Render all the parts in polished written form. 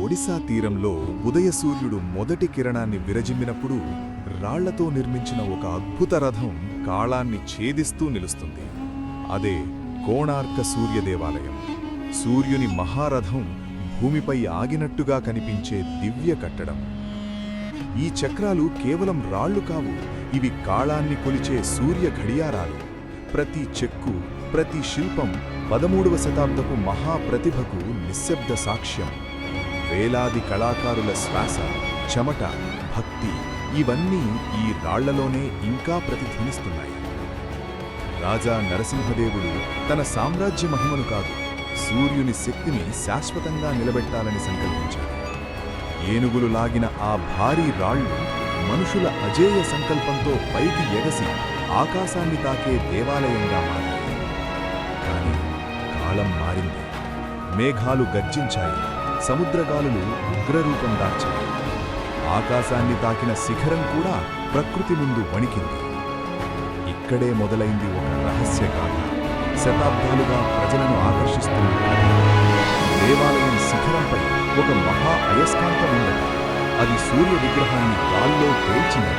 ఒడిశా తీరంలో ఉదయసూర్యుడు మొదటి కిరణాన్ని విరజిమ్మినప్పుడు రాళ్లతో నిర్మించిన ఒక అద్భుత రథం కాళాన్ని ఛేదిస్తూ నిలుస్తుంది. అదే కోణార్క సూర్య దేవాలయం. సూర్యుని మహారథం భూమిపై ఆగినట్టుగా కనిపించే దివ్య కట్టడం. ఈ చక్రాలు కేవలం రాళ్లు కావు, ఇవి కాళాన్ని కొలిచే సూర్య ఘడియారాలు. ప్రతి చెక్కు, ప్రతి శిల్పం 13వ శతాబ్దపు మహాప్రతిభకు నిశ్శబ్ద సాక్ష్యం. వేలాది కళాకారుల శ్వాస, చెమట, భక్తి ఇవన్నీ ఈ రాళ్లలోనే ఇంకా ప్రతిధ్వనిస్తున్నాయి. రాజా నరసింహదేవుడు తన సామ్రాజ్య మహిమను కాదు, సూర్యుని శక్తిని శాశ్వతంగా నిలబెట్టాలని సంకల్పించాడు. ఏనుగులు లాగిన ఆ భారీ రాళ్లు మనుషుల అజేయ సంకల్పంతో పైకి ఎగసి ఆకాశాన్ని తాకే దేవాలయంగా మారాయి. కానీ కాలం మారింది. మేఘాలు గర్జించాయి, సముద్రగాలులు ఉగ్రరూపం దాల్చాయి. ఆకాశాన్ని తాకిన శిఖరం కూడా ప్రకృతి ముందు వణికింది. ఇక్కడే మొదలైంది ఒక రహస్య గాథ, శతాబ్దాలుగా ప్రజలను ఆకర్షిస్తున్న గాథ. దేవాలయం శిఖరంపై ఒక మహా అయస్కాంతం ఉండగా అది సూర్య విగ్రహాన్ని గాల్లో పేల్చింది.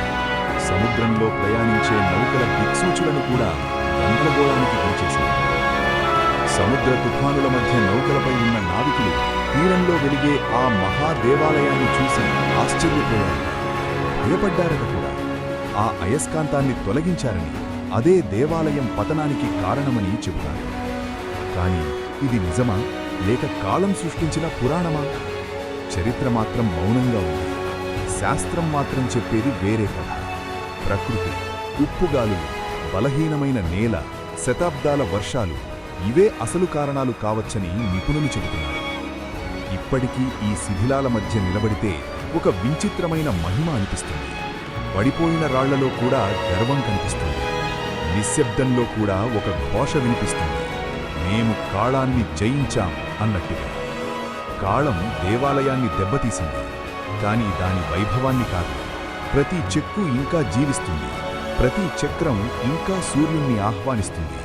సముద్రంలో ప్రయాణించే నౌకల దిక్సూచులను కూడా గందరగోళానికి గురిచేసింది. సముద్ర తుఫానుల మధ్య నౌకలపై ఉన్న నావికులు తీరంలో వెలిగే ఆ మహాదేవాలయాన్ని చూసి ఆశ్చర్యపోయారు, భయపడ్డారట కూడా. ఆ అయస్కాంతాన్ని తొలగించారని, అదే దేవాలయం పతనానికి కారణమని చెబుతారు. కాని ఇది నిజమా, లేక కాలం సృష్టించిన పురాణమా? చరిత్ర మాత్రం మౌనంగా ఉంది. శాస్త్రం మాత్రం చెప్పేది వేరే కథ. ప్రకృతి, ఉప్పుగాలులు, బలహీనమైన నేల, శతాబ్దాల వర్షాలు ఇవే అసలు కారణాలు కావచ్చని నిపుణులు చెబుతున్నారు. ఇప్పటికీ ఈ శిథిలాల మధ్య నిలబడితే ఒక విచిత్రమైన మహిమ అనిపిస్తుంది. పడిపోయిన రాళ్లలో కూడా గర్వం కనిపిస్తుంది. నిశ్శబ్దంలో కూడా ఒక ఘోష వినిపిస్తుంది, మేము కాళాన్ని జయించాం అన్నట్టుగా. కాళం దేవాలయాన్ని దెబ్బతీసింది, కాని దాని వైభవాన్ని కాదు. ప్రతి చెక్కు ఇంకా జీవిస్తుంది, ప్రతి చక్రం ఇంకా సూర్యుణ్ణి ఆహ్వానిస్తుంది.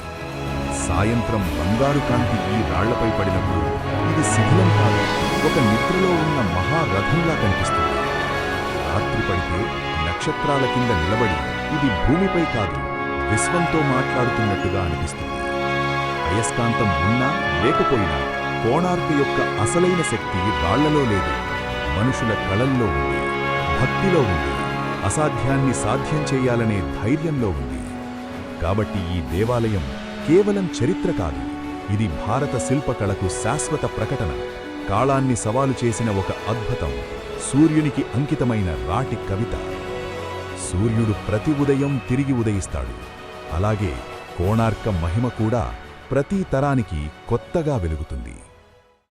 సాయంత్రం బంగారు కాంతి ఈ రాళ్లపై పడినప్పుడు ఇది శిథిలం కాదు, ఒక నిద్రలో ఉన్న మహారథంలా కనిపిస్తుంది. రాత్రి పడితే నక్షత్రాల కింద నిలబడి ఇది భూమిపై కాదు, విశ్వంతో మాట్లాడుతున్నట్టుగా అనిపిస్తుంది. అయస్కాంతం ఉన్నా లేకపోయినా కోణార్క యొక్క అసలైన శక్తి రాళ్లలో లేదు, మనుషుల కళల్లో ఉంది, భక్తిలో ఉంది, అసాధ్యాన్ని సాధ్యం చేయాలనే ధైర్యంలో ఉంది. కాబట్టి ఈ దేవాలయం కేవలం చరిత్ర కాదు, ఇది భారత శిల్పకళకు శాశ్వత ప్రకటన, కాళాన్ని సవాలు చేసిన ఒక అద్భుతం, సూర్యునికి అంకితమైన రాటి కవిత. సూర్యుడు ప్రతి ఉదయం తిరిగి ఉదయిస్తాడు, అలాగే కోణార్క మహిమ కూడా ప్రతి తరానికి కొత్తగా వెలుగుతుంది.